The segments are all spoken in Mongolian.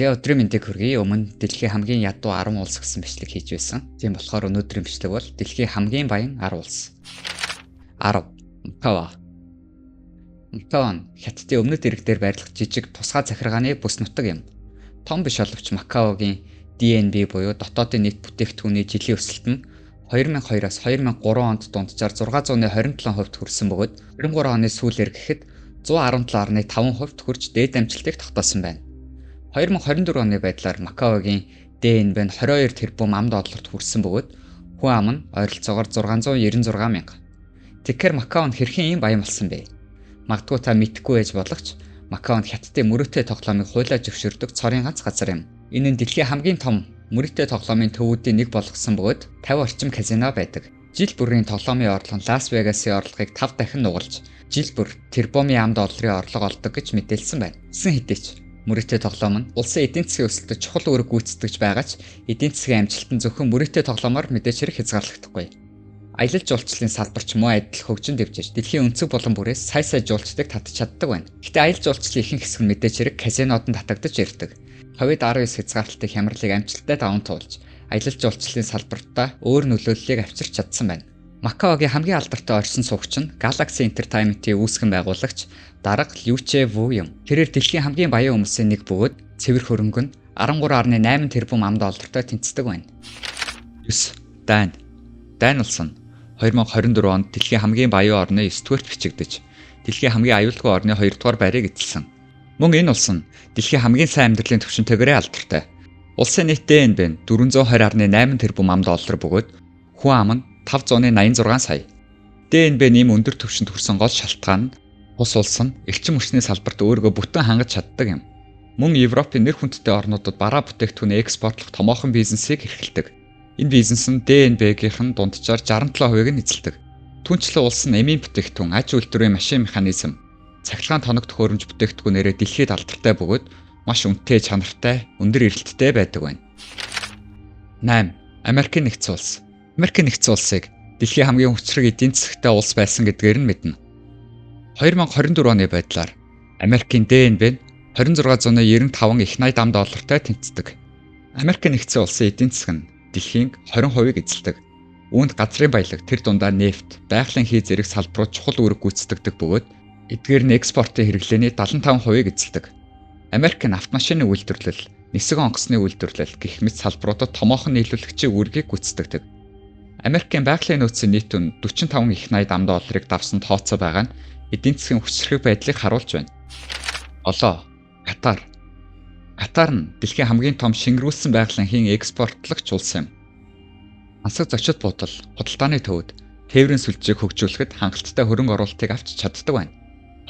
Өдрийн мэндийг хүргэе. Өмнө дэлхийн хамгийн ядуу 10 улс гэсэн бичлэг хийж байсан. Тийм болохоор өнөөдрийн бичлэг бол дэлхийн хамгийн баян 10 улс. 10. Макао. Макао нь Хятадын өмнөд ирэг дээр байрлах жижиг тусгай захиргааны бүс нутаг юм. Том биш боловч Макаогийн ДНБ буюу дотоодын нийт бүтээгдэхүүний жилийн өсөлт нь 2002-аас 2003 онд дунджаар 627% хүрсэн бөгөөд 23 оны сүүлээр гэхэд 117.5% хүрч дээд амжилтыг тогтоосон байна. 2024 оны байдлаар Макаогийн ДНБ нь 22 тэрбум $. Хүрсэн бөгөөд хүн ам нь ойролцоогоор 696 мянга. Тэгэхээр Макао нь хэрхэн ийм баян болсон бэ? Магадгүй та мэдэхгүй байж болох ч Макао нь Хятадын мөрөөдтэй тоглоомыг хуйлаа зөвшөөрдөг цорын ганц газар юм. Энэ нь дэлхийн хамгийн том мөрөөдтэй тоглоомын төвүүдийн нэг болгосон бөгөөд 50 орчим казино байдаг. Жил бүрийн тоглоомын орлого нь Лас Вегасын орлогыг 5 дахин нугалж, жил бүр тэрбумын $. Орлого олдог гэж мэдээлсэн байна. Гэсэн хэдий ч мөрөөдтэй тоглоом нь улсын эдийн засгийн өсөлтөд чухал үүрэг гүйцэтгэж байгаа ч эдийн засгийн амжилт нь зөвхөн мөрөөдтэй тоглоомоор мэдээж хэрэг хязгаарлагдахгүй. Аялал жуулчлалын салбарч муу адил хөгжин дэвжиж дэлхийн өнцөг болон бүрээс сая жуулчдыг татж чаддаг байна. Гэхдээ аялал жуулчлалын ихэнх хэсэг нь мэдээж хэрэг казинод нь татагдаж ирдэг. COVID-19 хязгаарлалтын хямралыг амжилттай даван туулж аялал жуулчлалын салбартаа өөр нөлөөллийг авчирч чадсан байна. Макаогийн хамгийн алдартай оршин суугч нь Galaxy Entertainment-ийн үүсгэн байгуулагч дарга Liu Che-Wu юм. Тэрээр дэлхийн хамгийн баян хүмүүсийн нэг бөгөөд цэвэр хөрөнгө нь 13.8 тэрбум $. Тэнцдэг байна. 9. Дани. Дани улс нь 2024 онд дэлхийн хамгийн баян орны 9-р бичигдэж, дэлхийн хамгийн аюулгүй орны 2-р байрыг эзэлсэн. Мөн энэ улс нь дэлхийн хамгийн сайн амьдралын түвшинтэйгээрээ алдартай. Улсын нийт ДНБ нь 420.8 тэрбум $. Бөгөөд хүн ам нь 586 сая. ДНБ-ийн ийм өндөр түвшинд хүрсэн гол шалтгаан нь бус улс нь элчин мөчний салбарт өөрийгөө бүтэн хангаж чаддаг юм. Мөн Европын нэр хүндтэй орнуудад бараа бүтээгдэхүүний экспортлох томоохон бизнесийг эрхэлдэг. Энэ бизнес нь ДНБ-ийн дунджаар 67%-ийг нь эзэлдэг. Түүнчлэн улс нь эмийн бүтээгдэхүүн, аж үйлдвэрийн машин механизм, цахилгаан тоног төхөөрөмж бүтээгдэхүүнээрээ дэлхийд алдартай бөгөөд маш үнэтэй чанартай, өндөр эрэлттэй байдаг байна. 8. Америкийн нэгдсэн улс. Америкийн нэгдсэн улсыг дэлхийн хамгийн хүчрэг эдийн засагтай улс байсан гэдгээр нь мэднэ. 2024 оны байдлаар Америкийн ДНБ нь 2695 их $80 тэнцдэг. Америкийн нэгдсэн улсын эдийн засаг нь дэлхийн 20%-ийг эзэлдэг. Үүнд газрын баялаг, тэр дундаа нефт, байгалийн хий зэрэг салбарууд чухал үүрэг гүйцэтгэдэг бөгөөд эдгээр нь экспортын хэрэглээний 75%-ийг эзэлдэг. Америк нь автомашины үйлдвэрлэл, нисэх онгоцны үйлдвэрлэл гэх мэт салбаруудад томоохон нийлүүлэгчийн үүргийг гүйцэтгэдэг. Америкийн байгалийн нөөцийн нийт үн 45 их $80 давсан тооцоо байгаа нь эдийн засгийн хүчирхэг байдлыг харуулж байна. Олоо, Катар. Катар нь дэлхийн хамгийн том шингэрүүлсэн байгалийн хийн экспортлагч улс юм. Ансаг зочид буудал, худалдааны төвөд, тээврийн сүлжээг хөгжүүлэхэд хангалттай хөрөнгө оруулалтыг авч чаддаг байна.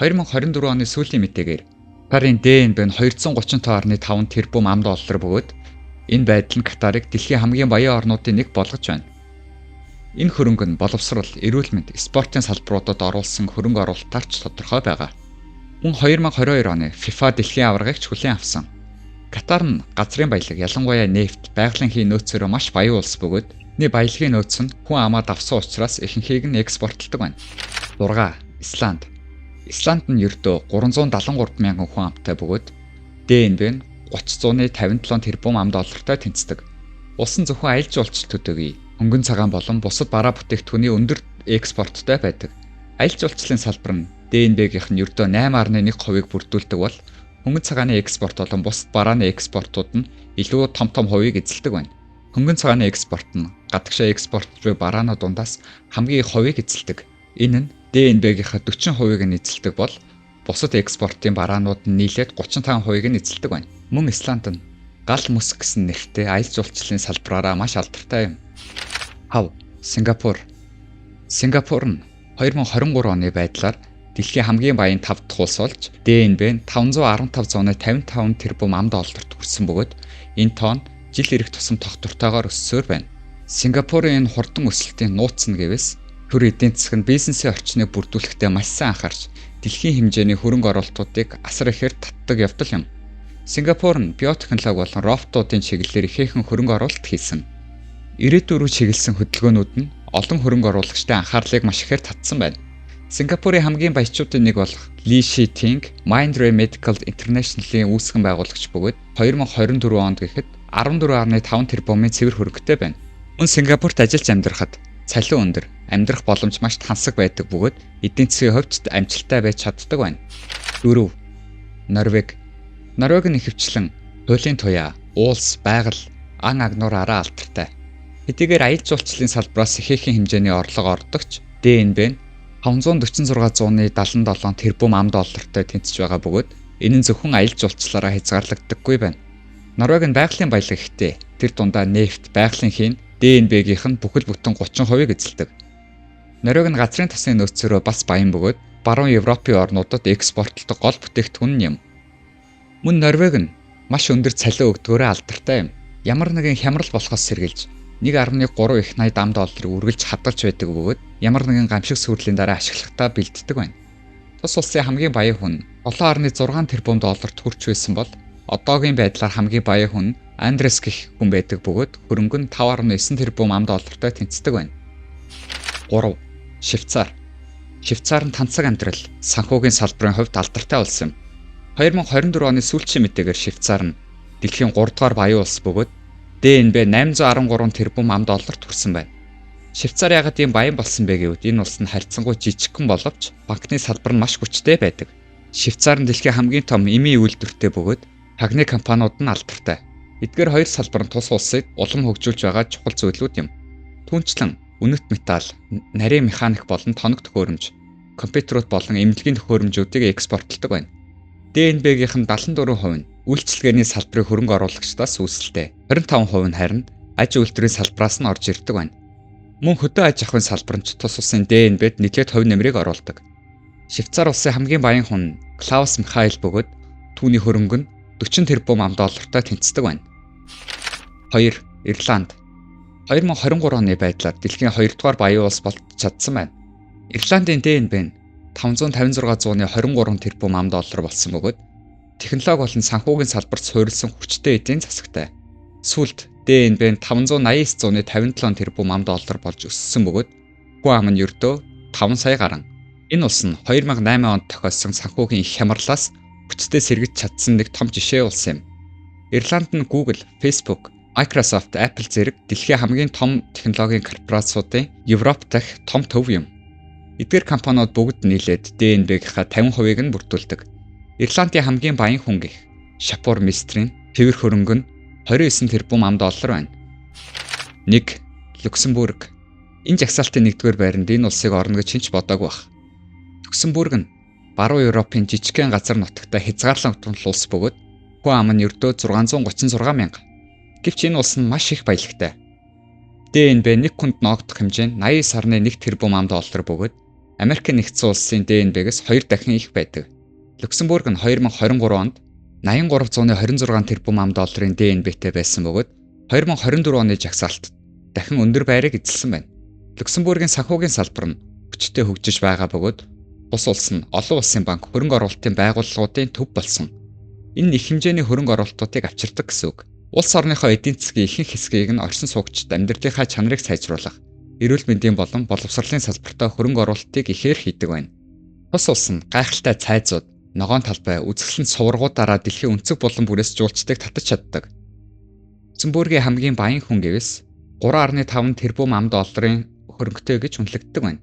2024 оны сүүлийн мэдээгээр Катарын ДНБ нь 235.5 тэрбум $. Бөгөөд энэ байдал нь Катарыг дэлхийн хамгийн баян орнуудын нэг болгож байна. Энэ хөрөнгө нь боловсрол, эрүүл мэнд, спортын салбаруудад оруулсан хөрөнгө оруулалтаарч тодорхой байгаа. Мөн 2022 оны FIFA дэлхийн аваргыг хүлээн авсан. Катар нь газрын баялаг, ялангуяа нефт, байгалийн хий нөөцөөрөө маш баян улс бөгөөд энэ баялагын нөөц нь хүн амаа давсан учраас ихэнхийг нь экспортлдог байна. 6. Исланд. Исланд нь ердөө 373 мянган хүн амтай бөгөөд ДНБ нь 30.57 тэрбум $. Тэнцдэг. Улс нь зөвхөн аялал жуулчлал төдийгүй хөнгөн цагаан болон бусад бараа бүтээгдэхүүний өндөр экспорттой байдаг. Аялал жуулчлалын салбар нь ДНБ-гийнх нь ердөө 8.1%-ийг бүрдүүлдэг бол хөнгөн цагааны экспорт болон бусад барааны экспортууд нь илүү том хувийг эзэлдэг байна. Хөнгөн цагааны экспорт нь гадагшаа экспорт буй бараанууд дундаас хамгийн их хувийг эзэлдэг. Энэ нь ДНБ-гийнхаа 40%-ийг нь эзэлдэг бол бусад экспортын бараанууд нь нийлээд 35%-ийг нь эзэлдэг байна. Мөн Исланд нь гал мөс гэсэн нэртэй аялал жуулчлалын салбараараа маш алдартай юм. 5. Сингапур. Сингапур нь 2023 оны байдлаар дэлхийн хамгийн баян 5 дахь улс болж ДНБ нь 515.55 тэрбум $. Хүрсэн бөгөөд энэ тоон жил ирэх тусам тогтвортойгоор өссөөр байна. Сингапурын энэ хурдан өсөлтийн нууц нь гэвээс төр эдийн засаг нь бизнесийн орчныг бүрдүүлэхдээ маш сайн анхаарч дэлхийн хэмжээний хөрөнгө оруулалтуудыг асар ихээр татдаг явдал юм. Сингапур нь биотехнологи болон роботуудын чиглэлээр ихээхэн хөрөнгө оруулалт хийсэн. Ирээдүйн рүү чиглэсэн хөдөлгөөнүүд нь олон хөрөнгө оруулагчдын анхаарлыг маш ихээр татсан байна. Сингапурын хамгийн баячуудын нэг болох Lee Shi-ting Mindray Medical International-ийн үүсгэн байгуулагч бөгөөд 2024 онд гэхэд 14.5 тэрбумын цэвэр хөрөнгөтэй байна. Мөн Сингапурт ажиллаж амьдрахад цалин өндөр, амьдрах боломж маш тансаг байдаг бөгөөд эдийн засгийн хувьд амжилттай байж чаддаг байна. 4. Норвеги. Норвеги нь ихэвчлэн хуулийн туяа, уулс, байгаль, ан агнуураараа алдартай. Хэдийгээр аялал жуулчлалын салбараас ихээхэн хэмжээний орлого ордогч ДНБ нь 546,77 тэрбум $, тэнцэж байгаа бөгөөд энэ нь зөвхөн аялал жуулчлалаараа хязгаарлагддаггүй байна. Норвеги нь байгалийн баялаг ихтэй. Тэр дундаа нефт, байгалийн хийн, ДНБ-гийнх нь бүхэл бүтэн 30% эзэлдэг. Норвеги нь газрын тосны нөөцөөрөө бас баян бөгөөд баруун Европын орнуудад экспортлдог гол бүтээгдэхүүн юм. Мөн Норвеги нь маш өндөр цалин өгдгөөрөө алдартай юм. Ямар нэгэн хямрал болохоос сэргийлж 1.3 их $80 үргэлж хадгалж байдаг бөгөөд ямар нэгэн гамшиг сүрлийн дараа ашиглахдаа бэлддэг байна. Тус улсын хамгийн баян хүн 7.6 тэрбум $-т хүрч байсан бол одоогийн байдлаар хамгийн баян хүн Андрес гэх хүн байдаг бөгөөд хөрөнгө нь 5.9 тэрбум $-тай тэнцдэг байна. 3. Швейцар. Швейцар нь тансаг амьдрал, санхүүгийн салбарын хувьд алдартай улс юм. 2024 оны сүүлчийн мэдээгээр Швейцар нь дэлхийн 3 дугаар баян улс бөгөөд ДНБ 813 тэрбум $-т хүрсэн байна. Швейцар яагаад ийм баян болсон бэ гэвэл энэ улс нь харьцангуй жижигхэн боловч банкны салбар нь маш хүчтэй байдаг. Швейцар нь дэлхийн хамгийн том эмийн үйлдвэртэй бөгөөд тагны компаниуд нь алдартай. Эдгээр хоёр салбар нь тус улсыг улам хөгжүүлж байгаа чухал зүйлүүд юм. Түүнчлэн үнэт металл, нарийн механик болон тоног төхөөрөмж, компьютерууд болон эмнэлгийн төхөөрөмжүүдийг экспортлдог байна. ДНБ-гийнх нь 74% нь үйлчилгээний салбарын хөрөнгө оруулагчдаас үүсэлтэй. 25% нь харин аж үйлдвэрийн салбараас нь орж ирдэг байна. Мөн хөдөө аж ахуйн салбар нь тус улсын ДНБ-д нийлээд хувь нэмрийг оруулдаг. Швейцар улсын хамгийн баян хүн Клаус Михаэль бөгөөд түүний хөрөнгө нь 40 тэрбум $-тай тэнцдэг байна. 2. Ирланд. 2023 оны байдлаар дэлхийн 2 дугаар баян улс болж чадсан байна. Ирландын ДНБ нь 556,23 тэрбум $, болсон бөгөөд технологи болон санхүүгийн салбарт суурилсан хүчтэй эдийн засагтай. Сүүлд ДНБ нь 589,57 тэрбум $, болж өссөн бөгөөд хүн ам нь ердөө 5 сая гаруй. Энэ улс нь 2008 онд тохиолсон санхүүгийн их хямралаас хүчтэй сэргэж чадсан нэг том жишээ улс юм. Ирланд нь Google, Facebook, Microsoft, Apple зэрэг дэлхийн хамгийн том технологийн корпорациудын Европ дахь том төв юм. Эдгээр компаниуд бүгд нийлээд ДНБ-гийнхаа 50%-ийг нь бүрдүүлдэг. Ирландын хамгийн баян хүн гэх Шапур Мистрийн цэвэр хөрөнгө нь 29 тэрбум $, байна. 1. Люксембург. Энэ жагсаалтын 1-р байранд энэ улсыг орно гэж хэн ч бодоогүй байх. Люксембург нь баруун Европын жижигхэн газар нутагтай хязгаарлалтын улс бөгөөд хүн ам нь ердөө 636,000. Гэвч энэ улс нь маш их баялагтай. ДНБ нэг хүнд ноогдох хэмжээ нь 89.1 тэрбум $, бөгөөд Америк нэгдсэн улсын ДНБ-гээс 2 дахин их байдаг. Люксембург нь 2023 онд 8326 тэрбум $-ын ДНБ-тэй байсан бөгөөд 2024 оны жагсаалтад дахин өндөр байрыг эзэлсэн байна. Люксембургийн санхүүгийн салбар нь хүчтэй хөгжиж байгаа бөгөөд бус улс нь олон улсын банк хөрөнгө оруулалтын байгууллагуудын төв болсон. Энэ их хэмжээний хөрөнгө оруулалтуудыг авчирдаг гэсэн үг. Улс орныхоо эдийн засгийн ихэнх хэсгийг нь орчин суугчид амьдралынхаа чанарыг сайжруулах, эрүүл мэндийн болон боловсролын салбартаа хөрөнгө оруулалтыг ихээр хийдэг байна. Тус улс нь гайхалтай цайзууд, ногоон талбай, үзэсгэлэнт суврагуудаараа дэлхийн өнцөг булан бүрээс жуулчдыг татаж чаддаг. Люксембургийн хамгийн баян хүн гэвээс 3.5 тэрбум $-ын хөрөнгөтэй гэж үнэлэгддэг байна.